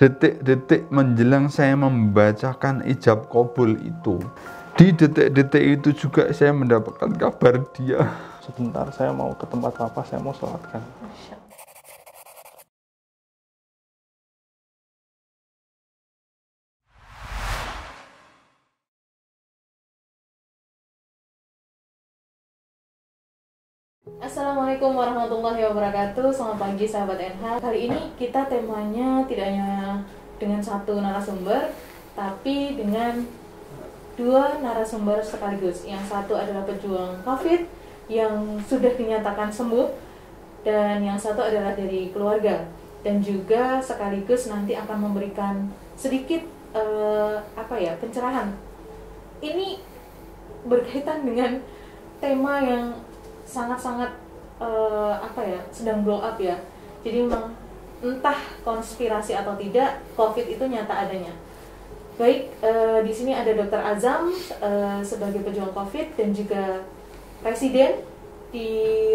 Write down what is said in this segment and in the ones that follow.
detik-detik menjelang saya membacakan ijab kabul itu, di detik-detik itu juga saya mendapatkan kabar dia. Sebentar, saya mau ke tempat papa, saya mau sholatkan. Assalamualaikum warahmatullahi wabarakatuh. Selamat pagi sahabat NH. Kali ini kita temanya tidak hanya dengan satu narasumber, tapi dengan dua narasumber sekaligus. Yang satu adalah pejuang COVID yang sudah dinyatakan sembuh, dan yang satu adalah dari keluarga, dan juga sekaligus nanti akan memberikan sedikit pencerahan. Ini berkaitan dengan tema yang sangat-sangat sedang blow up ya. Jadi memang entah konspirasi atau tidak, COVID itu nyata adanya. Baik, di sini ada Dr. Azam sebagai pejuang COVID dan juga presiden di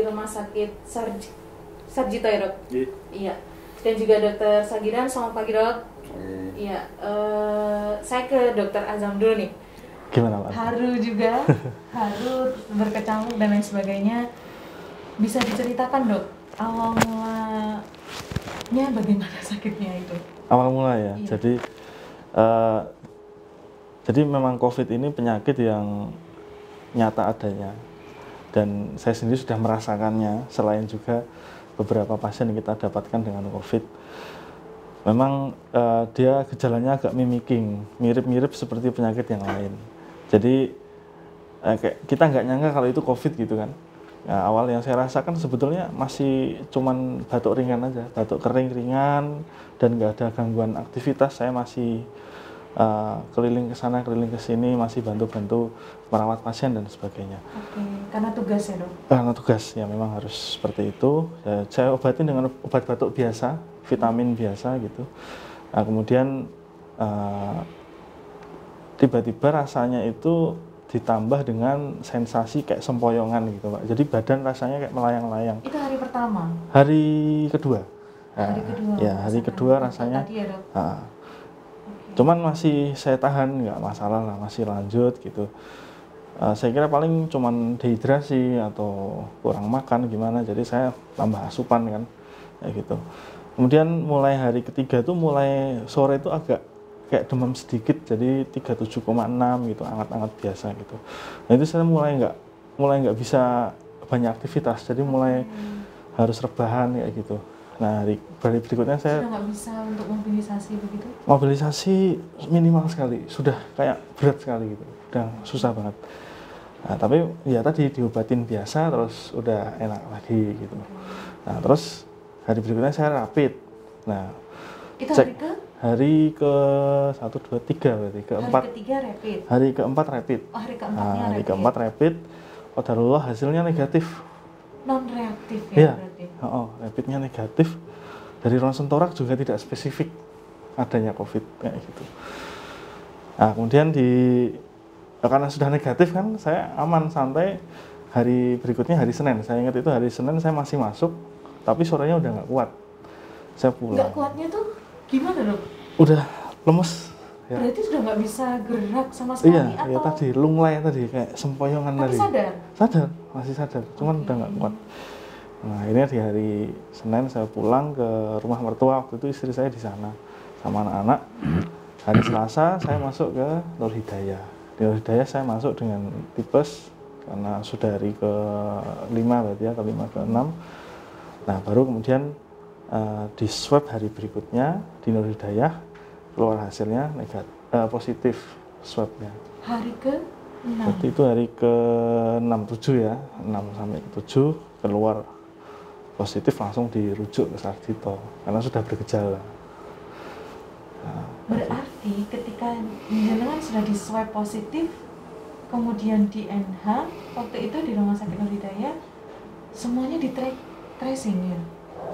Rumah Sakit Sarjito ya, Dok? Iya. Dan juga Dr. Sagiran. Selamat pagi, Dok. Iya. Saya ke Dr. Azam dulu nih. Gimana, Pak? Haru juga, haru, berkecamuk dan lain sebagainya. Bisa diceritakan, Dok, awal mulanya bagaimana sakitnya itu? Awal mula ya. Iya. Jadi memang COVID ini penyakit yang nyata adanya, dan saya sendiri sudah merasakannya. Selain juga beberapa pasien yang kita dapatkan dengan COVID, memang dia gejalanya agak mimicking, mirip-mirip seperti penyakit yang lain. Jadi kayak kita nggak nyangka kalau itu COVID gitu kan. Nah, awal yang saya rasakan sebetulnya masih cuman batuk ringan aja, batuk kering ringan, dan nggak ada gangguan aktivitas. Saya masih keliling ke sana, keliling ke sini, masih bantu-bantu merawat pasien dan sebagainya. Oke, karena tugas ya, Dok? Karena tugas, ya memang harus seperti itu. Saya obatin dengan obat batuk biasa, vitamin biasa gitu. Nah, kemudian tiba-tiba rasanya itu ditambah dengan sensasi kayak sempoyongan gitu, Pak. Jadi badan rasanya kayak melayang-layang. Itu hari pertama? Hari kedua. Hari kedua? Ya, hari kedua rasanya. Tadi ya, Dok? Cuman masih saya tahan, nggak masalah lah, masih lanjut gitu. Saya kira paling cuman dehidrasi atau kurang makan gimana, jadi saya tambah asupan kan, kayak gitu. Kemudian mulai hari ketiga tuh mulai sore itu agak kayak demam sedikit, jadi 37,6 gitu, anget-anget biasa gitu. Nah itu saya mulai nggak bisa banyak aktivitas, jadi mulai harus rebahan kayak gitu. Nah hari berikutnya saya sudah nggak bisa untuk mobilisasi begitu? Mobilisasi minimal sekali, sudah kayak berat sekali gitu, udah susah banget. Nah tapi ya tadi diobatin biasa, terus udah enak lagi gitu. Nah terus hari berikutnya saya rapid. Nah itu cek hari ke 1, 2, 3 berarti keempat. Hari ketiga rapid. Hari keempat rapid. Oh, hari keempatnya hari rapid. keempat rapid. Qadarullah hasilnya negatif. Non reaktif ya, berarti. Rapidnya negatif. Dari ronsen torak juga tidak spesifik adanya COVID kayak gitu. Nah kemudian karena sudah negatif kan, saya aman santai. Hari berikutnya hari Senin, saya ingat itu hari Senin saya masih masuk, tapi sorenya udah nggak kuat. Saya pulang. Nggak kuatnya tuh gimana, Dok? Udah lemes. Ya. Berarti sudah nggak bisa gerak sama sekali? Iya, atau? tadi lunglai tadi kayak sempoyongan tadi. Sadar? Sadar, masih sadar, cuman udah nggak kuat. Nah ini di hari Senin saya pulang ke rumah mertua, waktu itu istri saya di sana sama anak-anak. Hari Selasa saya masuk ke Nur Hidayah. Di Nur Hidayah saya masuk dengan tipes karena sudah hari ke-5 berarti ya, ke-5 ke-6. Nah baru kemudian di swab hari berikutnya di Nur Hidayah, keluar hasilnya positif swabnya. Hari ke-6? Berarti itu hari ke-6, 7 ya, 6 sampai ke 7 keluar positif, langsung dirujuk ke Sarjito karena sudah bergejala. Nah, berarti ketika jenengan sudah di swab positif, kemudian di NH, waktu itu di Rumah Sakit Nur Hidayah, semuanya di tracing ya?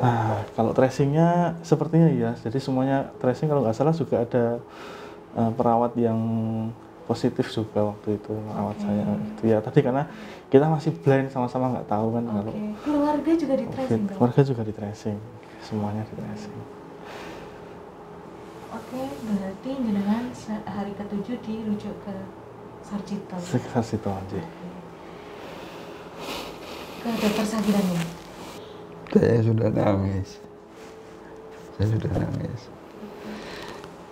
Nah, kalau tracingnya sepertinya iya, jadi semuanya tracing. Kalau nggak salah juga ada perawat yang positif juga waktu itu merawat saya gitu ya. Tadi karena kita masih blind, sama-sama nggak tahu kan. Kalau keluarga juga di tracing? Keluarga juga di tracing, semuanya di tracing. Oke, berarti jenengan hari ke-7 dirujuk ke Sarjito. Sarjito aja. Ke dokter Sagirannya. Saya sudah nangis.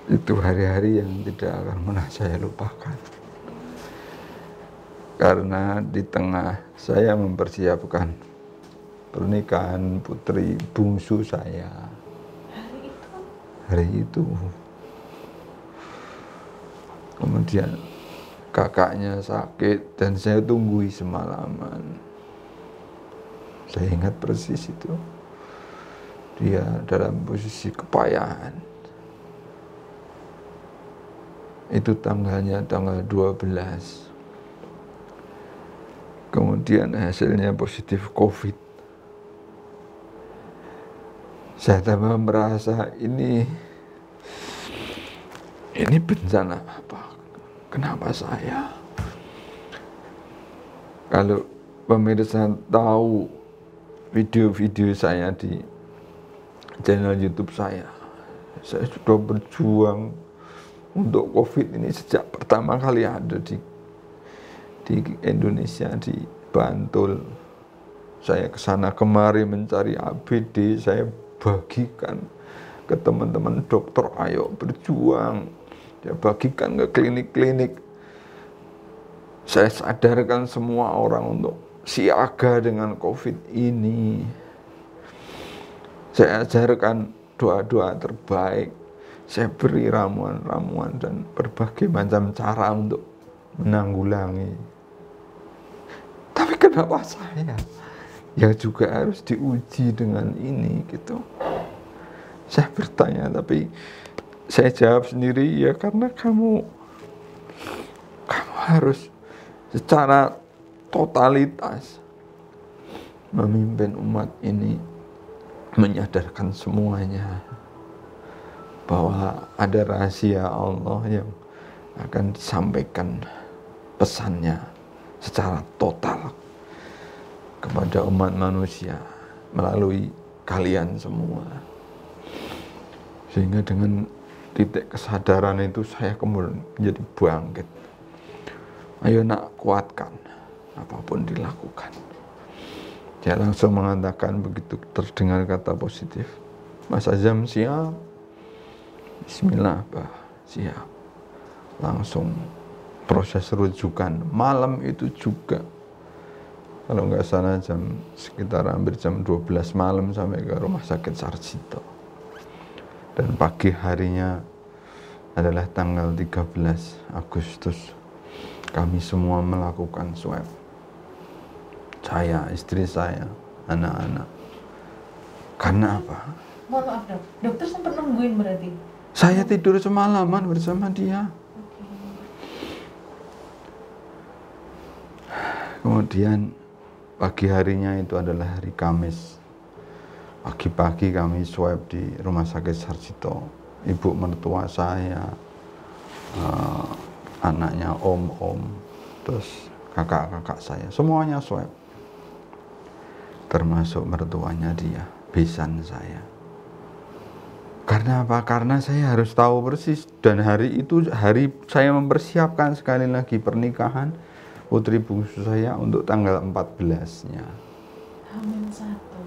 Itu hari-hari yang tidak akan pernah saya lupakan. Karena di tengah saya mempersiapkan pernikahan putri bungsu saya. Hari itu. Kemudian kakaknya sakit dan saya tunggui semalaman. Saya ingat persis itu. Dia dalam posisi kepayahan. Itu tanggalnya tanggal 12. Kemudian hasilnya positif COVID. Saya tambah merasa ini bencana apa? Kenapa saya? Kalau pemirsa tahu video-video saya di channel YouTube saya sudah berjuang untuk COVID ini sejak pertama kali ada di Indonesia, di Bantul. Saya kesana kemari mencari APD, saya bagikan ke teman-teman dokter, ayo berjuang. Saya bagikan ke klinik-klinik. Saya sadarkan semua orang untuk siaga dengan COVID ini. Saya ajarkan doa-doa terbaik. Saya beri ramuan-ramuan dan berbagai macam cara untuk menanggulangi. Tapi kenapa saya yang juga harus diuji dengan ini gitu? Saya bertanya, tapi saya jawab sendiri, ya karena kamu harus secara totalitas memimpin umat ini, menyadarkan semuanya bahwa ada rahasia Allah yang akan disampaikan pesannya secara total kepada umat manusia melalui kalian semua. Sehingga dengan titik kesadaran itu saya kemudian menjadi bangkit. Ayo nak, kuatkan, apapun dilakukan. Dia langsung mengatakan begitu terdengar kata positif, Mas Azam siap? Bismillah, Pak, siap. Langsung proses rujukan. Malam itu juga, kalau nggak salah sekitar hampir jam 12 malam sampai ke rumah sakit Sarjito. Dan pagi harinya adalah tanggal 13 Agustus. Kami semua melakukan swab. Saya, istri saya, anak-anak. Karena apa? Mohon maaf dok, dokter sempat nungguin berarti? Saya tidur semalaman bersama dia. Kemudian pagi harinya itu adalah hari Kamis. Pagi-pagi kami swab di rumah sakit Sarjito. Ibu mertua saya, anaknya om-om, terus kakak-kakak saya, semuanya swab. Termasuk mertuanya dia, besan saya. Karena apa? Karena saya harus tahu persis. Dan hari itu hari saya mempersiapkan sekali lagi pernikahan putri bungsu saya untuk tanggal 14-nya.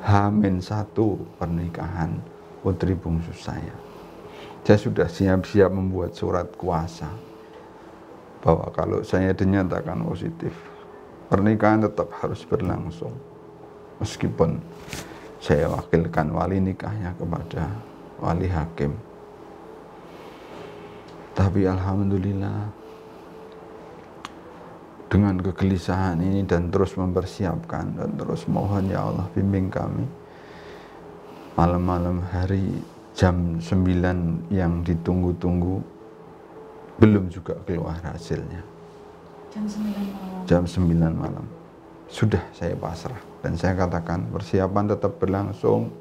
H-1 pernikahan putri bungsu saya. Saya sudah siap-siap membuat surat kuasa bahwa kalau saya dinyatakan positif, pernikahan tetap harus berlangsung. Meskipun saya wakilkan wali nikahnya kepada wali hakim. Tapi alhamdulillah dengan kegelisahan ini dan terus mempersiapkan dan terus mohon ya Allah bimbing kami, malam-malam hari jam 9 yang ditunggu-tunggu belum juga keluar hasilnya. Jam 9 malam sudah saya pasrah dan saya katakan persiapan tetap berlangsung,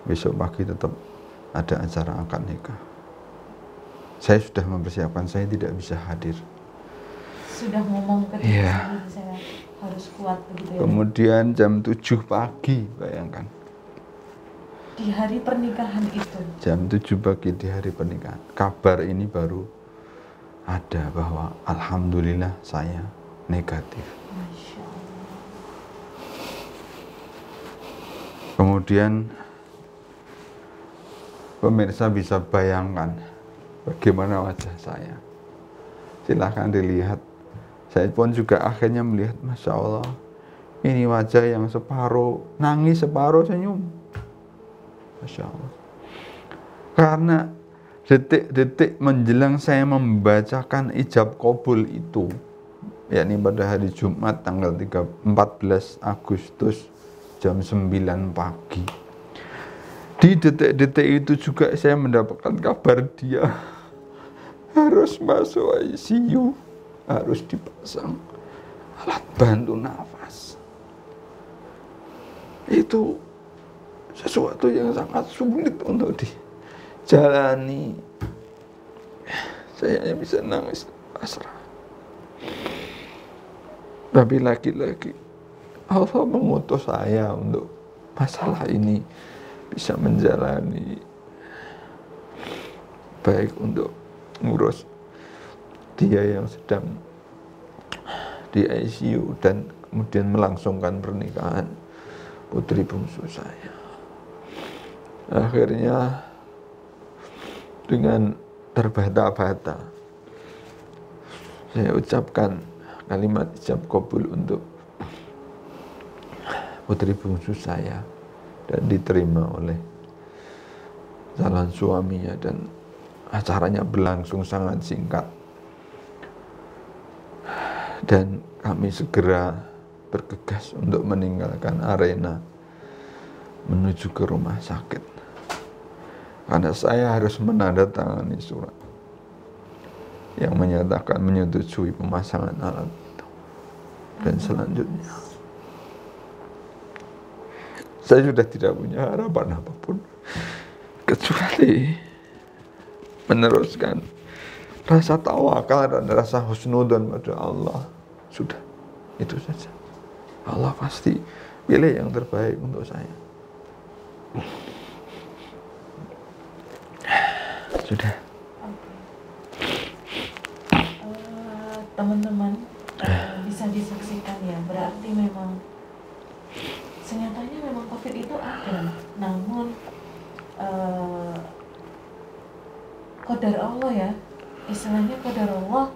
besok pagi tetap ada acara akad nikah. Saya sudah mempersiapkan, saya tidak bisa hadir. Sudah ngomong ke saya harus kuat begitu ya. Kemudian jam 7 pagi, bayangkan. Di hari pernikahan itu? Jam 7 pagi di hari pernikahan. Kabar ini baru ada bahwa alhamdulillah saya negatif. Masya Allah. Kemudian pemirsa bisa bayangkan bagaimana wajah saya. Silahkan dilihat. Saya pun juga akhirnya melihat, Masya Allah, ini wajah yang separuh nangis, separuh senyum. Masya Allah. Karena detik-detik menjelang saya membacakan ijab kabul itu, yakni pada hari Jumat tanggal 14 Agustus jam 9 pagi. Di detik-detik itu juga saya mendapatkan kabar dia harus masuk ICU, harus dipasang alat bantu nafas. Itu sesuatu yang sangat sulit untuk dijalani. Saya hanya bisa nangis pasrah. Tapi lagi-lagi Allah mengutus saya untuk masalah ini bisa menjalani, baik untuk ngurus dia yang sedang di ICU dan kemudian melangsungkan pernikahan putri bungsu saya. Akhirnya dengan terbata-bata saya ucapkan kalimat ijab kabul untuk putri bungsu saya dan diterima oleh calon suaminya, dan acaranya berlangsung sangat singkat dan kami segera bergegas untuk meninggalkan arena menuju ke rumah sakit karena saya harus menandatangani surat yang menyatakan menyetujui pemasangan alat itu. Dan selanjutnya saya sudah tidak punya harapan apapun kecuali meneruskan rasa tawakal dan rasa husnudzon pada Allah. Sudah, itu saja. Allah pasti pilih yang terbaik untuk saya. Sudah. Teman-teman, bisa disaksikan ya, berarti memang senyatanya memang COVID itu ada, namun qadar Allah ya, istilahnya qadar Allah,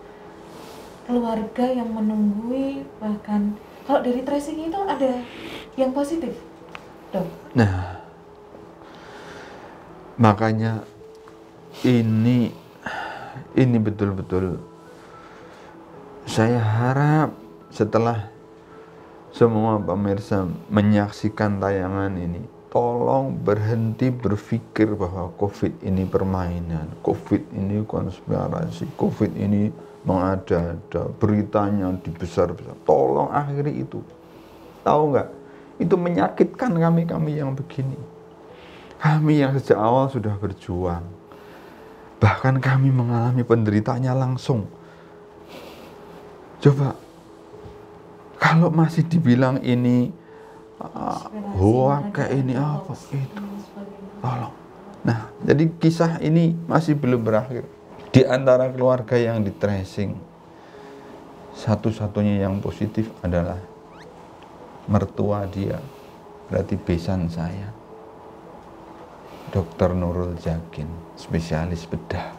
keluarga yang menunggui, bahkan kalau dari tracing itu ada yang positif, dok. Nah, makanya ini betul-betul saya harap setelah semua pemirsa menyaksikan tayangan ini, tolong berhenti berpikir bahwa COVID ini permainan, COVID ini konspirasi, COVID ini mengada-ada, beritanya dibesar-besar. Tolong akhiri itu. Tahu nggak? Itu menyakitkan kami yang begini. Kami yang sejak awal sudah berjuang. Bahkan kami mengalami penderitaannya langsung. Coba, kalau masih dibilang ini hoak kayak ini apa itu, tolong. Nah, jadi kisah ini masih belum berakhir. Di antara keluarga yang di tracing, satu-satunya yang positif adalah mertua dia, berarti besan saya, Dr. Nurul Jakin, spesialis bedah.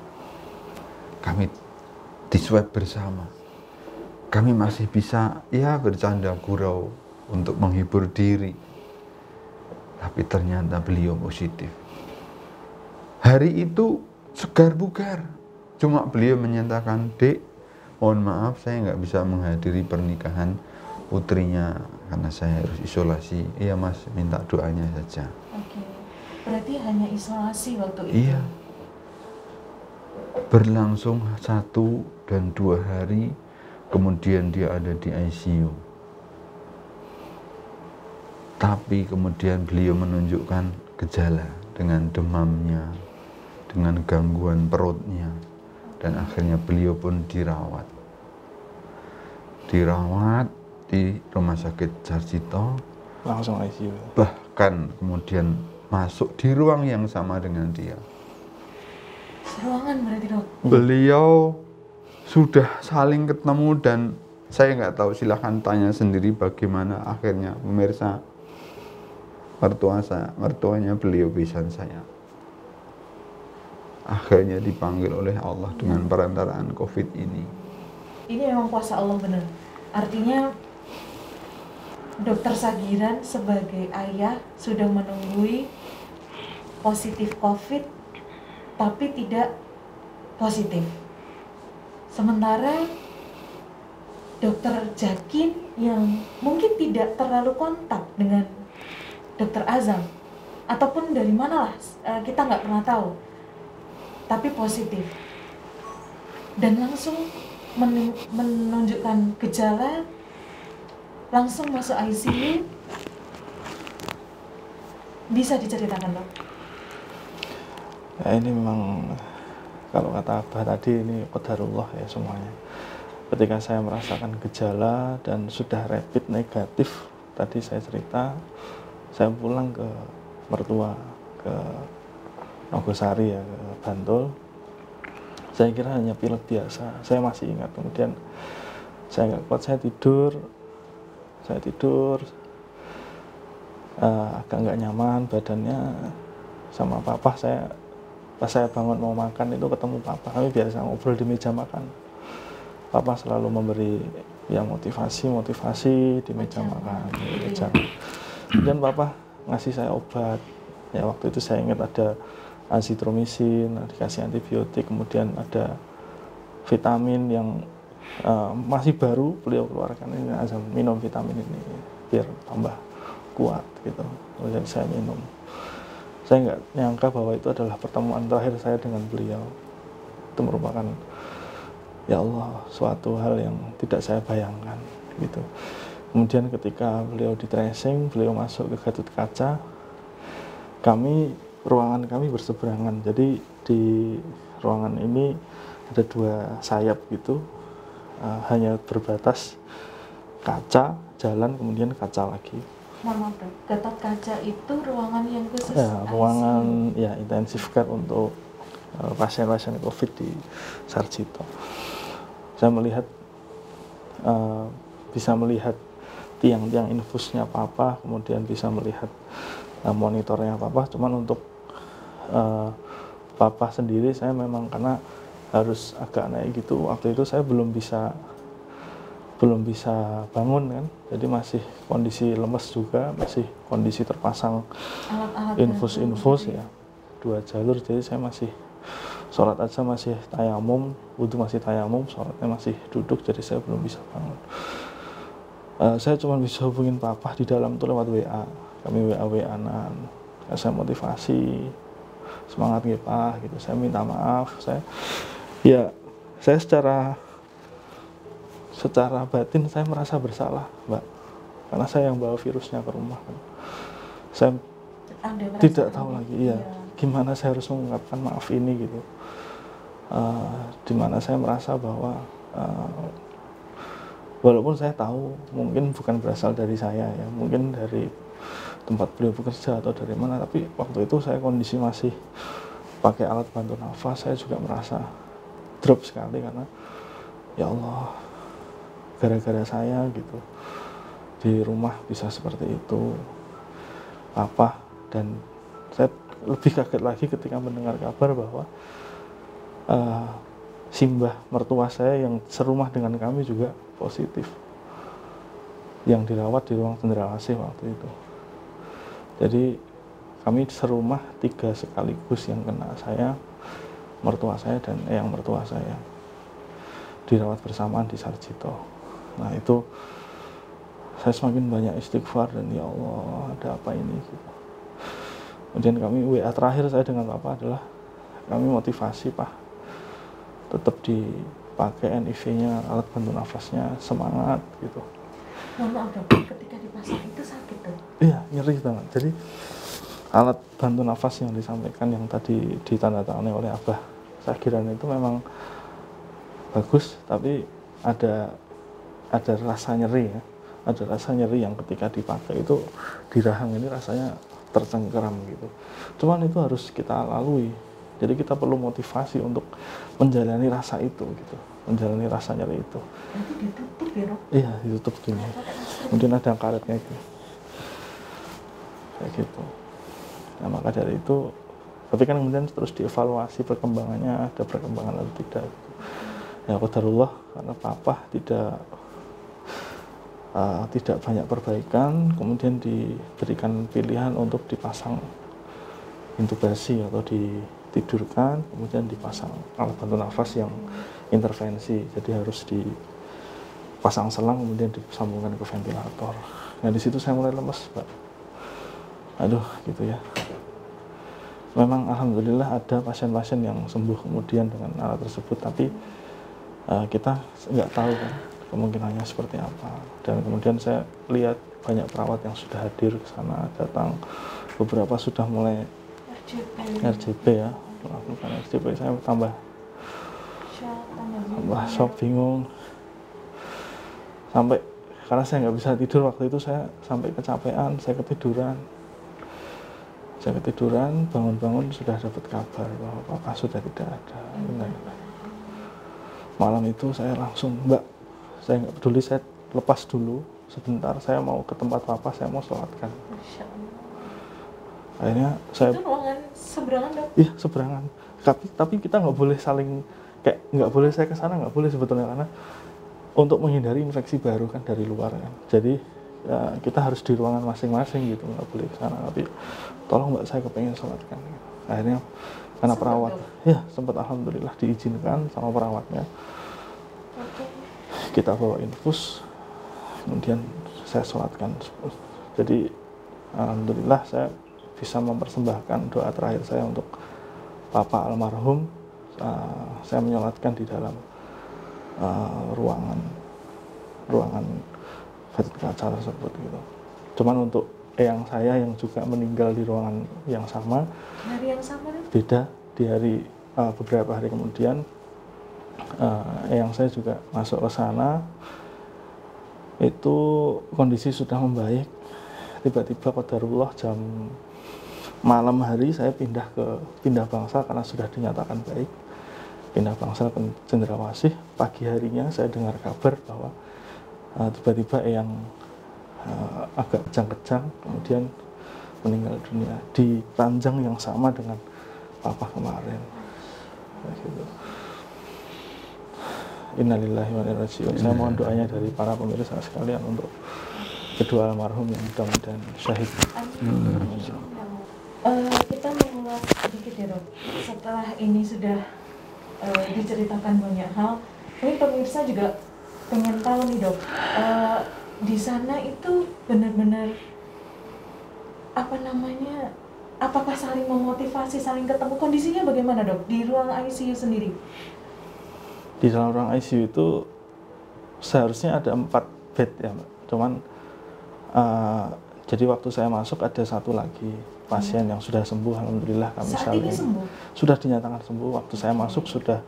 Kami di swab bersama. Kami masih bisa ya bercanda gurau untuk menghibur diri. Tapi ternyata beliau positif. Hari itu segar bugar. Cuma beliau menyatakan, Dek, mohon maaf saya nggak bisa menghadiri pernikahan putrinya karena saya harus isolasi. Iya mas, minta doanya saja. Oke, berarti hanya isolasi waktu itu? Iya. Berlangsung 1 dan 2 hari. Kemudian dia ada di ICU. Tapi kemudian beliau menunjukkan gejala dengan demamnya, dengan gangguan perutnya. Dan akhirnya beliau pun dirawat. Dirawat di Rumah Sakit Sarjito. Langsung ICU. Bahkan kemudian masuk di ruang yang sama dengan dia. Ruangan berarti, Dok? Beliau sudah saling ketemu dan saya nggak tahu, silahkan tanya sendiri bagaimana akhirnya pemirsa, mertuanya beliau pisan saya akhirnya dipanggil oleh Allah dengan perantaraan COVID ini. Ini memang kuasa Allah benar. Artinya Dokter Sagiran sebagai ayah sudah menunggui positif COVID tapi tidak positif. Sementara Dokter Jakin yang mungkin tidak terlalu kontak dengan Dokter Azam ataupun dari mana lah, kita nggak pernah tahu, tapi positif dan langsung menunjukkan gejala, langsung masuk ICU. Bisa diceritakan, Dok? Ya, ini memang kalau kata Abah tadi, ini qadarullah ya semuanya. Ketika saya merasakan gejala dan sudah rapid negatif, tadi saya cerita, saya pulang ke mertua, ke Nogosari ya, ke Bantul. Saya kira hanya pilek biasa, saya masih ingat. Kemudian saya nggak kuat, saya tidur, agak nggak nyaman badannya sama papa. Pas saya bangun mau makan itu ketemu papa, kami biasa ngobrol di meja makan. Papa selalu memberi ya motivasi di meja makan. Kemudian papa ngasih saya obat. Ya waktu itu saya ingat ada azitromisin, dikasih antibiotik, kemudian ada vitamin yang masih baru beliau keluarkan, ini Azam minum vitamin ini biar tambah kuat gitu. Kemudian saya minum. Saya nggak nyangka bahwa itu adalah pertemuan terakhir saya dengan beliau. Itu merupakan ya Allah suatu hal yang tidak saya bayangkan gitu. Kemudian ketika beliau di tracing, beliau masuk ke Gatot Kaca, ruangan kami berseberangan. Jadi di ruangan ini ada dua sayap gitu, hanya berbatas kaca, jalan, kemudian kaca lagi. Mohon maaf, Gatot Kaca itu ruangan yang khusus? Ya, ruangan ya intensif care untuk pasien-pasien COVID di Sarjito. Saya bisa melihat tiang-tiang infusnya papa, kemudian bisa melihat monitornya papa. Cuman untuk papa sendiri saya memang karena harus agak naik gitu, waktu itu saya belum bisa bangun kan, jadi masih kondisi lemes juga, masih kondisi terpasang infus ya 2 jalur, jadi saya masih sholat aja masih tayamum, wudhu masih tayamum, sholatnya masih duduk, jadi saya belum bisa bangun. Saya cuma bisa hubungin papa di dalam tuh lewat WA, kami WA-WA-an, saya motivasi, semangat ya Pak gitu, saya minta maaf, saya secara batin saya merasa bersalah, Mbak, karena saya yang bawa virusnya ke rumah kan. Saya tidak tahu lagi gimana saya harus mengungkapkan maaf ini gitu, dimana saya merasa bahwa walaupun saya tahu mungkin bukan berasal dari saya ya, mungkin dari tempat beliau bekerja atau dari mana, tapi waktu itu saya kondisi masih pakai alat bantu nafas, saya juga merasa drop sekali karena ya Allah, gara-gara saya gitu di rumah bisa seperti itu papa. Dan saya lebih kaget lagi ketika mendengar kabar bahwa simbah mertua saya yang serumah dengan kami juga positif, yang dirawat di ruang cendrawasih waktu itu. Jadi kami serumah 3 sekaligus yang kena, saya, mertua saya, dan yang mertua saya dirawat bersamaan di Sarjito. Nah itu saya semakin banyak istighfar dan ya Allah ada apa ini gitu. Kemudian kami WA terakhir saya dengan Papa adalah kami motivasi Pak, tetap dipakai NIV-nya, alat bantu nafasnya, semangat gitu. Mohon maaf Dok, ketika dipasang itu sakit tuh? Iya, nyeri banget. Jadi alat bantu nafas yang disampaikan yang tadi ditandatangani oleh Abah Sagiran itu memang bagus, tapi ada rasa nyeri ya, ada rasa nyeri yang ketika dipakai itu di rahang ini rasanya tercengkeram gitu. Cuman itu harus kita lalui. Jadi kita perlu motivasi untuk menjalani rasa itu gitu, menjalani rasa nyeri itu. Nanti ditutup ya, Dok? Iya, ditutup gini. Kemudian ada karetnya itu. Kayak gitu. Nah, maka dari itu, tapi kan kemudian terus dievaluasi perkembangannya, ada perkembangan atau tidak. Ya qadarullah, karena papa tidak banyak perbaikan, kemudian diberikan pilihan untuk dipasang intubasi atau ditidurkan, kemudian dipasang alat bantu nafas yang intervensi, jadi harus dipasang selang kemudian disambungkan ke ventilator. Nah di situ saya mulai lemes, Pak. Aduh, gitu ya. Memang alhamdulillah ada pasien-pasien yang sembuh kemudian dengan alat tersebut, tapi kita nggak tahu kan kemungkinannya seperti apa. Dan kemudian saya lihat banyak perawat yang sudah hadir ke sana, datang, beberapa sudah mulai RJP ya, melakukan RJP. Saya tambah shock, bingung, sampai karena saya nggak bisa tidur waktu itu, saya sampai kecapean, saya ketiduran, bangun-bangun sudah dapat kabar bahwa papa sudah tidak ada. Malam itu saya langsung, Mbak, saya nggak peduli, saya lepas dulu sebentar, saya mau ke tempat papa, saya mau sholatkan. Akhirnya saya, itu ruangan seberangan, Dok? Iya, seberangan. Tapi kita nggak boleh saling, kayak nggak boleh saya ke sana, nggak boleh sebetulnya, karena untuk menghindari infeksi baru kan dari luar kan. Jadi ya, kita harus di ruangan masing-masing gitu, nggak boleh ke sana. Tapi tolong Mbak, saya kepengen sholatkan. Akhirnya karena perawat, ya sempat alhamdulillah diizinkan sama perawatnya. Kita bawa infus, kemudian saya sholatkan. Jadi alhamdulillah saya bisa mempersembahkan doa terakhir saya untuk papa almarhum. Saya menyolatkan di dalam ruangan kaca tersebut gitu. Cuman untuk eyang saya yang juga meninggal di ruangan yang sama, hari yang sama, Dok? beda, di hari beberapa hari kemudian eyang saya juga masuk ke sana. Itu kondisi sudah membaik. Tiba-tiba qadarullah jam malam hari saya pindah bangsal karena sudah dinyatakan baik. Pindah bangsal ke Cendrawasih. Pagi harinya saya dengar kabar bahwa tiba-tiba eyang agak kejang-kejang, kemudian meninggal dunia di ranjang yang sama dengan papa kemarin. Gitu. Innalillahi wa inna ilaihi raji'un. Saya mohon doanya dari para pemirsa sekalian untuk kedua almarhum yang mudah-mudahan syahid. Kita mengulas sedikit ya, Dok. Setelah ini sudah diceritakan banyak hal, mungkin pemirsa juga pengen tahu nih, Dok. Di sana itu benar-benar apakah saling memotivasi, saling ketemu, kondisinya bagaimana, Dok, di ruang ICU sendiri? Di dalam ruang ICU itu seharusnya ada 4 bed ya, Mbak. Cuman jadi waktu saya masuk ada satu lagi pasien yang sudah sembuh, alhamdulillah kami saat ini sembuh? Sudah dinyatakan sembuh. Waktu saya masuk sudah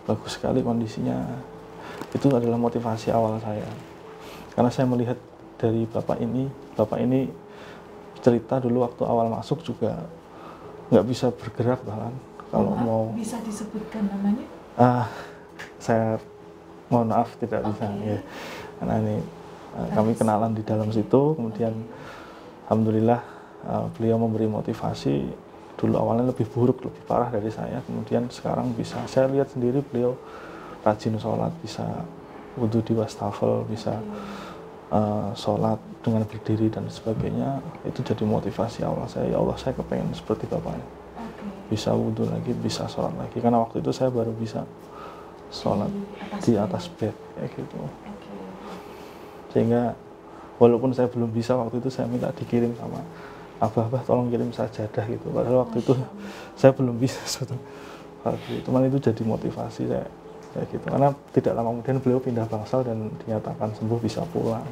bagus sekali kondisinya. Itu adalah motivasi awal saya. Karena saya melihat dari bapak ini cerita dulu waktu awal masuk juga nggak bisa bergerak bahkan. Kalau mau bisa disebutkan namanya? Saya mohon maaf tidak bisa ya. Karena ini kami kenalan di dalam situ, kemudian alhamdulillah beliau memberi motivasi. Dulu awalnya lebih buruk, lebih parah dari saya, kemudian sekarang bisa. Saya lihat sendiri beliau rajin sholat, bisa wudhu di wastafel, bisa sholat dengan berdiri dan sebagainya. Itu jadi motivasi awal saya. Ya Allah, saya kepengen seperti bapaknya, bisa wudhu lagi, bisa sholat lagi. Karena waktu itu saya baru bisa sholat di atas bed kayak gitu. Sehingga walaupun saya belum bisa waktu itu, saya minta dikirim sama abah tolong kirim sajadah gitu. Padahal waktu itu saya belum bisa sebetulnya. Cuman itu jadi motivasi saya kayak gitu. Karena tidak lama kemudian beliau pindah bangsal dan dinyatakan sembuh, bisa pulang.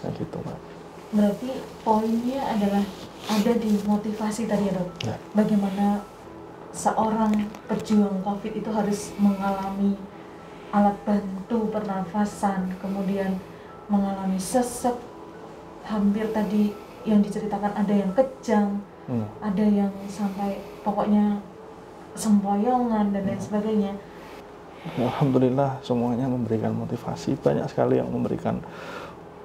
Kayak gitu, Pak. Berarti poinnya adalah ada di motivasi tadi ya, Dok. Ya. Bagaimana seorang pejuang COVID itu harus mengalami alat bantu pernafasan, kemudian mengalami sesek, hampir tadi yang diceritakan ada yang kejang, ada yang sampai pokoknya sempoyongan dan lain sebagainya. Alhamdulillah semuanya memberikan motivasi, banyak sekali yang memberikan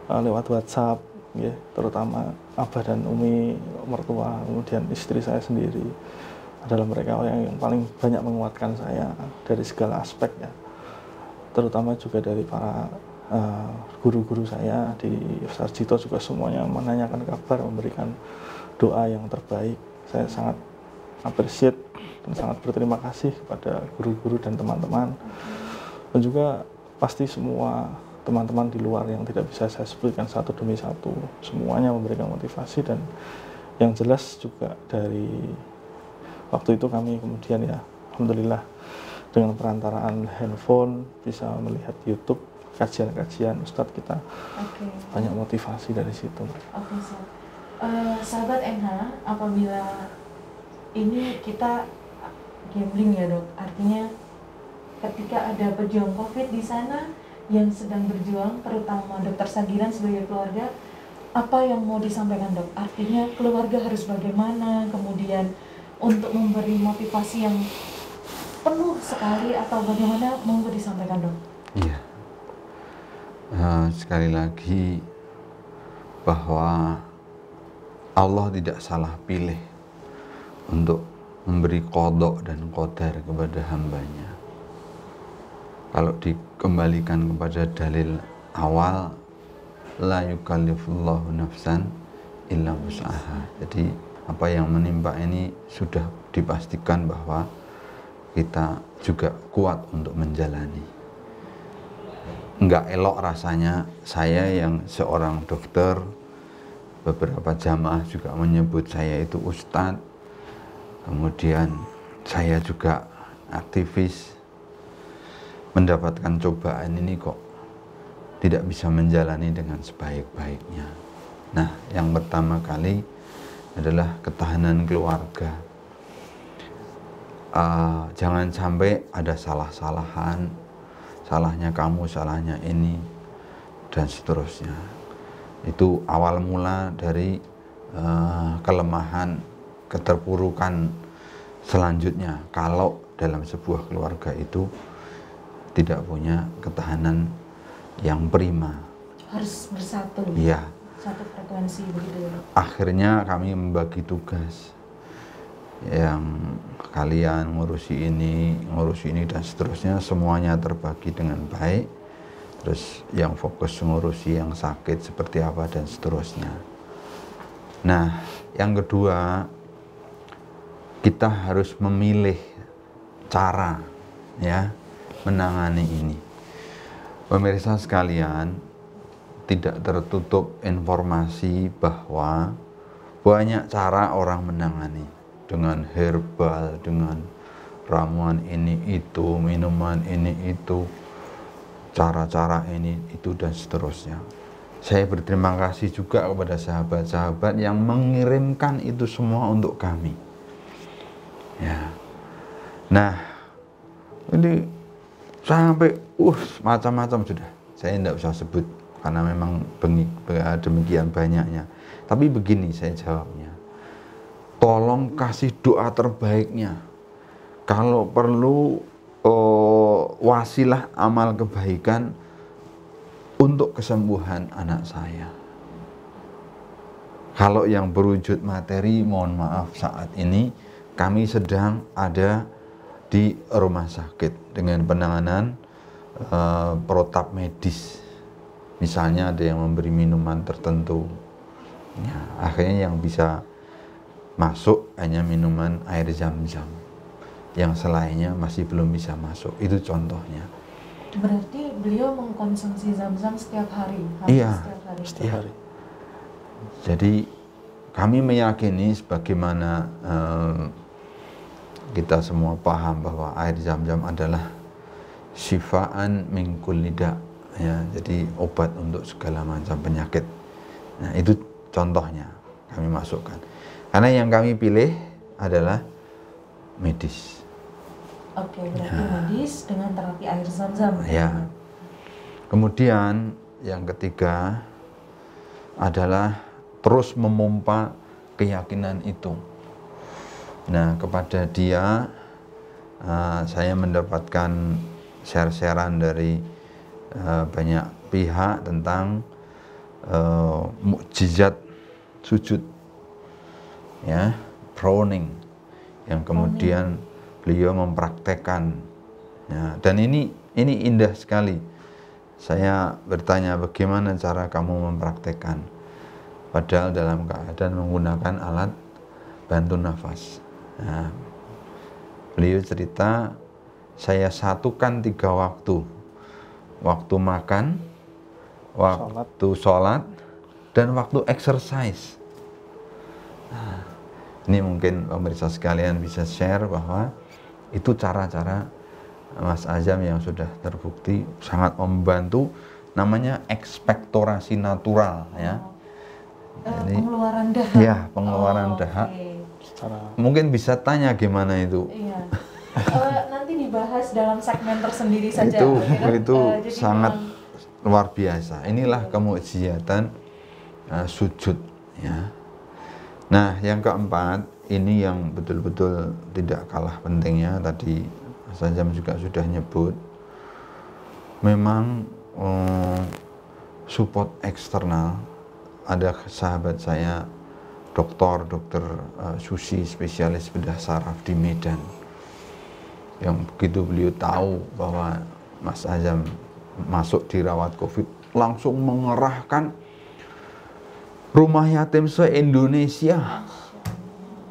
lewat WhatsApp, ya, terutama Abah dan Umi mertua, kemudian istri saya sendiri adalah mereka yang paling banyak menguatkan saya dari segala aspek, ya, terutama juga dari para guru-guru saya di Sarjito juga semuanya menanyakan kabar, memberikan doa yang terbaik. Saya sangat appreciate dan sangat berterima kasih kepada guru-guru dan teman-teman, dan juga pasti semua teman-teman di luar yang tidak bisa saya sebutkan satu demi satu, semuanya memberikan motivasi. Dan yang jelas juga dari waktu itu kami kemudian, ya, alhamdulillah dengan perantaraan handphone bisa melihat YouTube kajian-kajian Ustadz kita, banyak motivasi dari situ. Sahabat NH, apabila ini kita gambling, ya dok, artinya ketika ada pejuang COVID di sana yang sedang berjuang, terutama dokter Sagiran sebagai keluarga, apa yang mau disampaikan dok? Artinya keluarga harus bagaimana, kemudian untuk memberi motivasi yang penuh sekali, atau bagaimana, monggo disampaikan dok? Iya, sekali lagi bahwa Allah tidak salah pilih untuk memberi qadha dan qadar kepada hambanya. Kalau dikembalikan kepada dalil awal, la yukallifullahu nafsan illa wus'aha. Jadi apa yang menimpa ini sudah dipastikan bahwa kita juga kuat untuk menjalani. Enggak elok rasanya saya yang seorang dokter, beberapa jamaah juga menyebut saya itu ustadz, kemudian saya juga aktivis, mendapatkan cobaan ini kok tidak bisa menjalani dengan sebaik-baiknya. Nah, yang pertama kali adalah ketahanan keluarga. Jangan sampai ada salah-salahan, salahnya kamu, salahnya ini, dan seterusnya. Itu awal mula dari kelemahan, keterpurukan selanjutnya kalau dalam sebuah keluarga itu tidak punya ketahanan yang prima. Harus bersatu. Iya. Satu frekuensi begitu. Akhirnya kami membagi tugas. Yang kalian ngurusi ini dan seterusnya, semuanya terbagi dengan baik. Terus yang fokus ngurusi yang sakit seperti apa dan seterusnya. Nah, yang kedua, kita harus memilih cara, ya, menangani ini. Pemirsa sekalian, tidak tertutup informasi bahwa banyak cara orang menangani, dengan herbal, dengan ramuan ini itu, minuman ini itu, cara-cara ini itu dan seterusnya. Saya berterima kasih juga kepada sahabat-sahabat yang mengirimkan itu semua untuk kami. Ya. Nah, ini sampai macam-macam sudah. Saya tidak usah sebut karena memang demikian banyaknya. Tapi begini saya jawabnya. Tolong kasih doa terbaiknya. Kalau perlu wasilah amal kebaikan untuk kesembuhan anak saya. Kalau yang berwujud materi, mohon maaf saat ini kami sedang ada di rumah sakit dengan penanganan protap medis. Misalnya ada yang memberi minuman tertentu, ya, akhirnya yang bisa masuk hanya minuman air zam-zam, yang selainnya masih belum bisa masuk. Itu contohnya. Berarti beliau mengkonsumsi zam-zam setiap hari? Iya, setiap hari. Jadi kami meyakini sebagaimana kita semua paham bahwa air zam-zam adalah syifaan min kulli da', ya, jadi obat untuk segala macam penyakit. Nah, itu contohnya kami masukkan. Karena yang kami pilih adalah medis. Oke, berarti ya, medis dengan terapi air zam-zam. Ya. Kemudian yang ketiga adalah terus memompa keyakinan itu. Nah, kepada dia saya mendapatkan share-sharean dari banyak pihak tentang mukjizat sujud, ya, proning, yang kemudian beliau mempraktekkan. Ya, dan ini indah sekali. Saya bertanya, bagaimana cara kamu mempraktekkan? Padahal dalam keadaan menggunakan alat bantu nafas. Nah, beliau cerita, saya satukan 3 waktu. Waktu makan, waktu sholat, dan waktu exercise. Nah, ini mungkin pemirsa sekalian bisa share bahwa itu cara-cara Mas Azam yang sudah terbukti sangat membantu, namanya ekspektorasi natural, ya. Jadi, pengeluaran dahak. Ya, pengeluaran dahak. Mungkin bisa tanya gimana itu. Iya. Nanti dibahas dalam segmen tersendiri saja. Itu sangat luar biasa. Inilah kemukjizatan sujud, ya. Nah, yang keempat, ini yang betul-betul tidak kalah pentingnya, tadi Mas Azam juga sudah nyebut, memang support eksternal. Ada sahabat saya, dokter Susi, spesialis bedah saraf di Medan, yang begitu beliau tahu bahwa Mas Azam masuk dirawat COVID, langsung mengerahkan rumah yatim se-Indonesia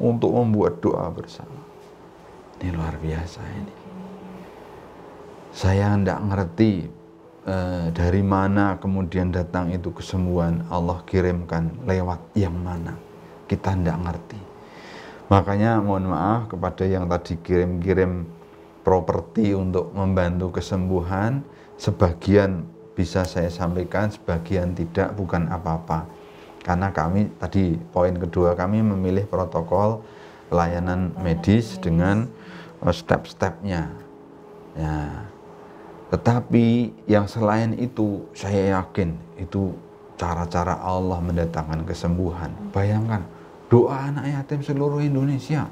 untuk membuat doa bersama. Ini luar biasa ini. Saya tidak ngerti dari mana kemudian datang itu kesembuhan, Allah kirimkan lewat yang mana, kita tidak ngerti. Makanya mohon maaf kepada yang tadi kirim-kirim properti untuk membantu kesembuhan, sebagian bisa saya sampaikan, sebagian tidak, bukan apa-apa. Karena kami tadi poin kedua, kami memilih protokol pelayanan medis dengan step-stepnya. Ya. Tetapi yang selain itu, saya yakin itu cara-cara Allah mendatangkan kesembuhan. Bayangkan, doa anak yatim seluruh Indonesia.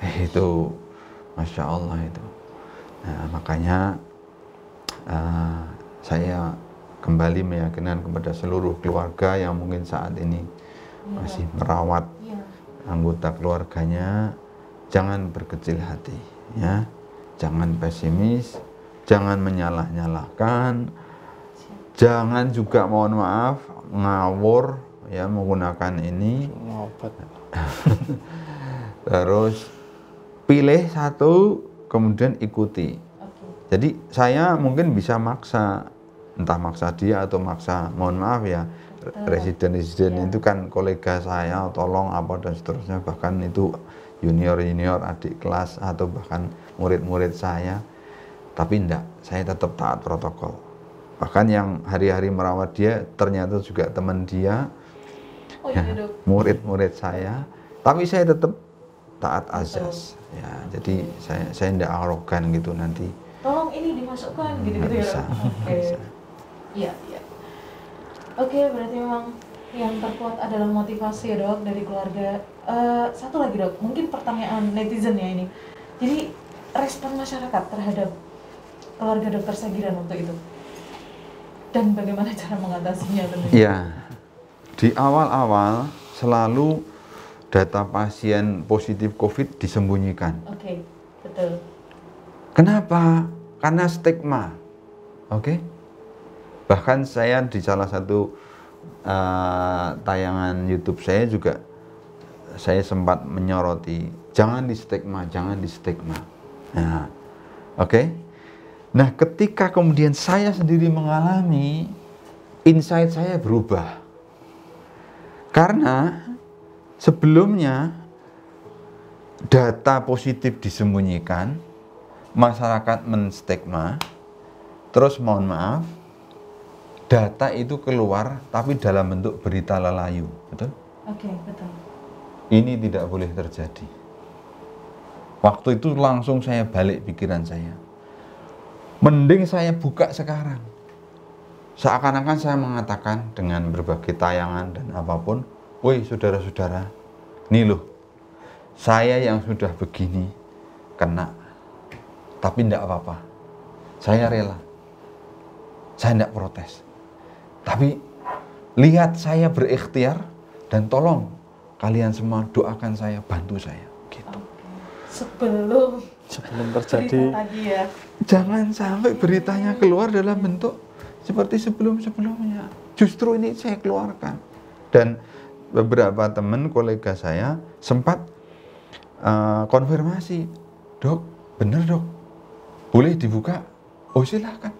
Itu Masya Allah itu. Nah, makanya saya kembali meyakinkan kepada seluruh keluarga yang mungkin saat ini masih merawat anggota keluarganya, jangan berkecil hati, ya. Jangan pesimis, jangan menyalah-nyalahkan, jangan juga, mohon maaf, ngawur, ya, menggunakan ini. Terus pilih satu, kemudian ikuti. Jadi saya mungkin bisa maksa, entah maksa dia atau maksa, mohon maaf ya, residen itu kan kolega saya, tolong apa dan seterusnya, bahkan itu junior adik kelas atau bahkan murid-murid saya. Tapi enggak, saya tetap taat protokol. Bahkan yang hari-hari merawat dia ternyata juga teman dia, murid-murid saya. Tapi saya tetap taat azas. Ya, jadi saya enggak arogan gitu nanti. Tolong ini dimasukkan gitu-gitu ya. Iya. Oke, berarti memang yang terkuat adalah motivasi ya dok dari keluarga. Satu lagi dok, mungkin pertanyaan netizen ya ini. Jadi respon masyarakat terhadap keluarga dokter Sagiran untuk itu, dan bagaimana cara mengatasinya tentunya? Iya, di awal-awal selalu data pasien positif COVID disembunyikan. Oke, betul. Kenapa? Karena stigma. Oke. Bahkan saya di salah satu tayangan YouTube saya juga, saya sempat menyoroti, jangan di stigma. Nah, oke. Nah, ketika kemudian saya sendiri mengalami, insight saya berubah. Karena sebelumnya data positif disembunyikan, masyarakat menstigma, terus mohon maaf, data itu keluar tapi dalam bentuk berita lelayu, betul? Oke, betul. Ini tidak boleh terjadi. Waktu itu langsung saya balik pikiran saya. Mending saya buka sekarang. seakan-akan saya mengatakan dengan berbagai tayangan dan apapun, woi saudara-saudara, nih loh, saya yang sudah begini kena, tapi tidak apa-apa, saya rela, saya tidak protes, tapi lihat saya berikhtiar dan tolong kalian semua doakan saya, bantu saya, gitu. Sebelum terjadi tadi ya. Jangan sampai beritanya keluar dalam bentuk seperti sebelum-sebelumnya. Justru ini saya keluarkan. Dan beberapa teman kolega saya sempat konfirmasi, dok, bener dok, boleh dibuka? Oh silahkan.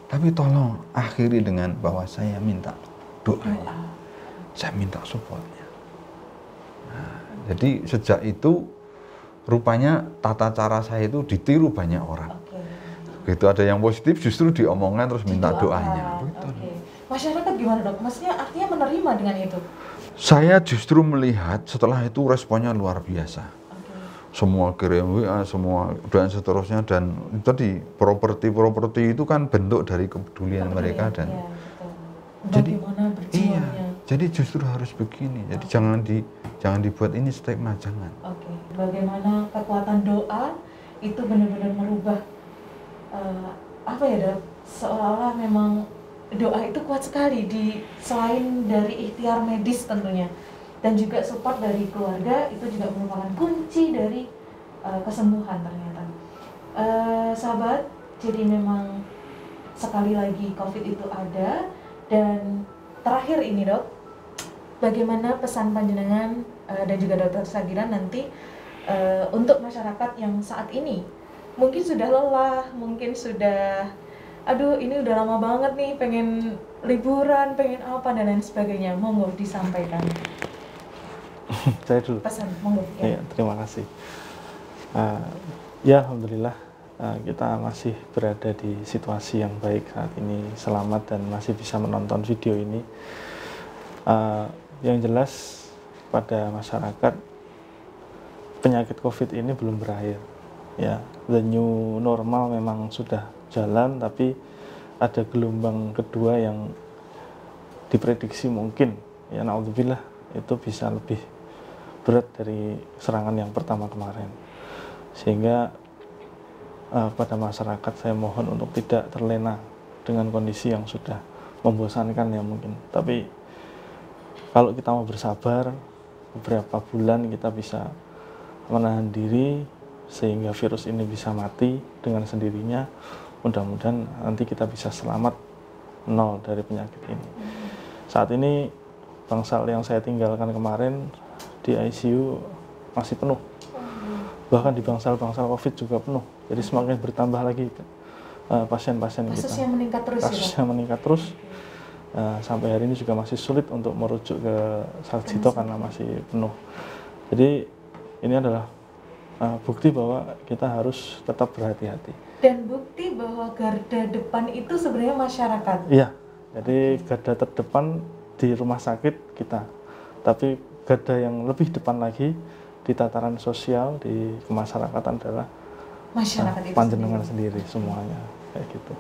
Tapi tolong akhiri dengan bahwa saya minta doanya, saya minta supportnya. Nah, jadi sejak itu rupanya tata cara saya itu ditiru banyak orang. Gitu, ada yang positif justru diomongkan terus minta doanya. Masyarakat gimana dok? Maksudnya artinya menerima dengan itu? Saya justru melihat setelah itu responnya luar biasa. Semua kirim WA, semua dan seterusnya, dan tadi properti itu kan bentuk dari kepedulian mereka dan ya, jadi iya, jadi justru harus begini. Jadi jangan dibuat ini stigma, jangan. Bagaimana kekuatan doa itu benar-benar merubah apa ya dok? Seolah-olah memang doa itu kuat sekali selain dari ikhtiar medis tentunya, dan juga support dari keluarga itu juga merupakan kunci dari kesembuhan ternyata. Sahabat, jadi memang sekali lagi COVID itu ada. Dan terakhir ini dok, bagaimana pesan panjenengan dan juga Dr. Sagiran nanti untuk masyarakat yang saat ini mungkin sudah lelah, mungkin sudah aduh ini udah lama banget nih, pengen liburan, pengen apa dan lain sebagainya, monggo disampaikan. Saya dulu. Pesan, monggo. Ya, terima kasih. Ya alhamdulillah kita masih berada di situasi yang baik saat ini, selamat dan masih bisa menonton video ini. Yang jelas pada masyarakat, penyakit COVID ini belum berakhir. Ya, the new normal memang sudah jalan, tapi ada gelombang kedua yang diprediksi mungkin, ya naudzubillah, itu bisa lebih berat dari serangan yang pertama kemarin. Sehingga pada masyarakat saya mohon untuk tidak terlena dengan kondisi yang sudah membosankan ya mungkin. Tapi kalau kita mau bersabar, beberapa bulan kita bisa menahan diri sehingga virus ini bisa mati dengan sendirinya. Mudah-mudahan nanti kita bisa selamat nol dari penyakit ini. Saat ini bangsal yang saya tinggalkan kemarin di ICU masih penuh. Bahkan di bangsal-bangsal COVID juga penuh. Jadi semakin bertambah lagi pasien-pasien kita. Kasusnya meningkat terus. Kasusnya meningkat terus. Sampai hari ini juga masih sulit untuk merujuk ke Sarjito karena masih penuh. Jadi ini adalah bukti bahwa kita harus tetap berhati-hati. Dan bukti bahwa garda depan itu sebenarnya masyarakat. Iya, jadi garda terdepan di rumah sakit kita, tapi garda yang lebih depan lagi di tataran sosial, di kemasyarakatan adalah masyarakat itu panjenengan sendiri semuanya, kayak gitu.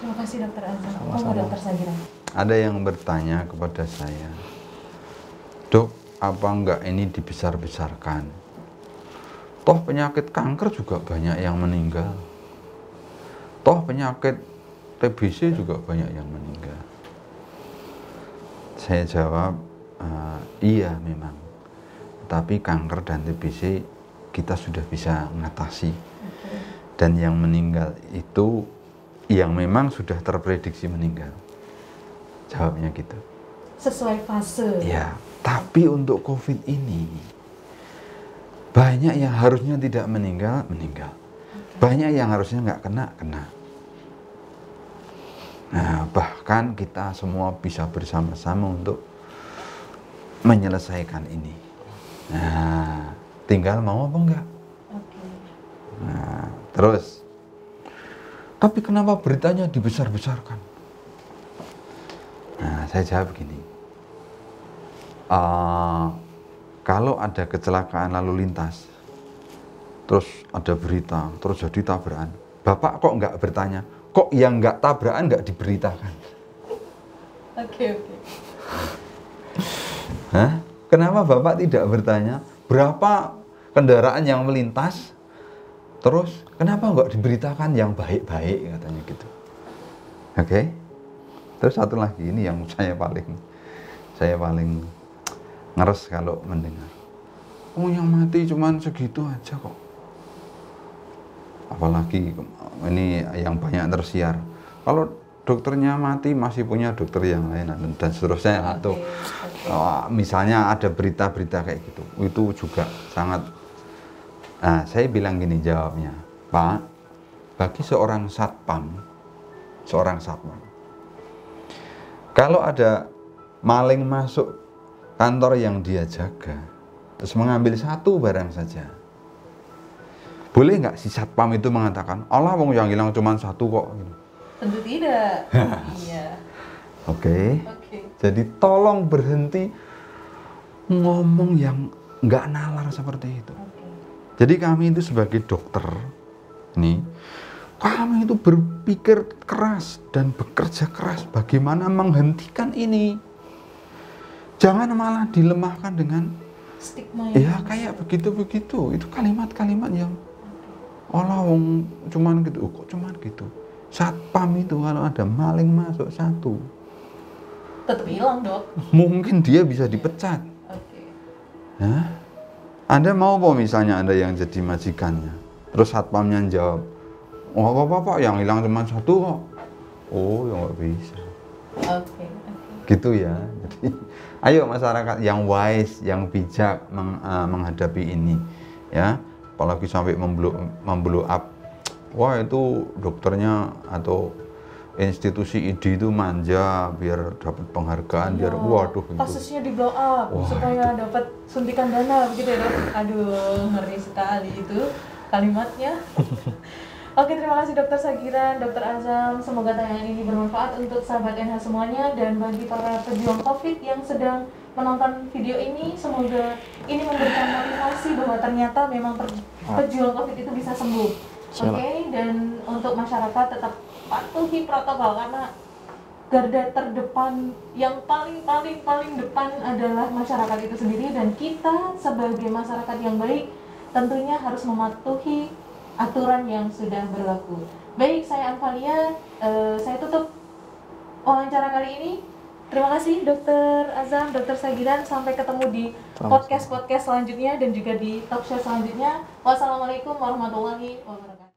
Terima kasih Dokter Azam. Sama Dokter Sagiran. Ada yang bertanya kepada saya, dok, apa enggak ini dibesar-besarkan? Toh penyakit kanker juga banyak yang meninggal. Toh penyakit TBC juga banyak yang meninggal. Saya jawab, iya memang. Tapi kanker dan TBC kita sudah bisa mengatasi. Dan yang meninggal itu yang memang sudah terprediksi meninggal. Jawabnya gitu. Sesuai fase. Ya, tapi untuk COVID ini banyak yang harusnya tidak meninggal, meninggal. Banyak yang harusnya nggak kena, kena. Nah, bahkan kita semua bisa bersama-sama untuk menyelesaikan ini. Nah, tinggal mau apa enggak? Nah, terus. Tapi kenapa beritanya dibesar-besarkan? Nah, saya jawab begini. Kalau ada kecelakaan lalu lintas, terus ada berita, terus jadi tabrakan, Bapak kok nggak bertanya, kok yang nggak tabrakan nggak diberitakan? Oke. Hah? Kenapa Bapak tidak bertanya berapa kendaraan yang melintas? Terus kenapa nggak diberitakan yang baik-baik katanya gitu? Oke. Terus satu lagi ini yang saya paling ngeres kalau mendengar. Oh yang mati cuman segitu aja kok. Apalagi ini yang banyak tersiar. Kalau dokternya mati masih punya dokter yang lain dan seterusnya atau misalnya ada berita-berita kayak gitu. Itu juga sangat. Nah, saya bilang gini jawabnya, Pak, bagi seorang satpam, kalau ada maling masuk kantor yang dia jaga, terus mengambil satu barang saja, boleh nggak si satpam itu mengatakan, Allah wong yang hilang cuma satu kok? Tentu tidak. Iya. Oke. Jadi tolong berhenti ngomong yang nggak nalar seperti itu. Jadi kami itu sebagai dokter, kami itu berpikir keras dan bekerja keras bagaimana menghentikan ini. Jangan malah dilemahkan dengan stigma ya kayak begitu-begitu. Itu kalimat-kalimat yang Allah wong cuman gitu, kok cuman gitu. Satpam itu kalau ada maling masuk satu, tetap hilang, Dok. Mungkin dia bisa dipecat. Hah? Anda mau apa misalnya Anda yang jadi majikannya, terus satpamnya jawab, oh apa-apa Pak, yang hilang cuma satu kok. Oh ya nggak bisa. Gitu ya. Jadi ayo masyarakat yang wise, yang bijak menghadapi ini, ya. Apalagi sampai memblow up, wah itu dokternya atau institusi ID itu manja biar dapat penghargaan, biar waduh itu. Kasusnya di blow up supaya dapat suntikan dana begitu ya, Dok. Aduh, ngeri sekali itu kalimatnya. Oke, terima kasih Dokter Sagiran, Dokter Azam. Semoga tayangan ini bermanfaat untuk sahabat NH semuanya dan bagi para pejuang COVID yang sedang menonton video ini, semoga ini memberikan motivasi bahwa ternyata memang pejuang COVID itu bisa sembuh. Oke, dan untuk masyarakat tetap patuhi protokol karena garda terdepan yang paling depan adalah masyarakat itu sendiri, dan kita sebagai masyarakat yang baik tentunya harus mematuhi aturan yang sudah berlaku. Baik, saya Anvalia, saya tutup wawancara kali ini. Terima kasih Dokter Azam, Dokter Sagiran. Sampai ketemu di podcast selanjutnya dan juga di talk show selanjutnya. Wassalamualaikum warahmatullahi wabarakatuh.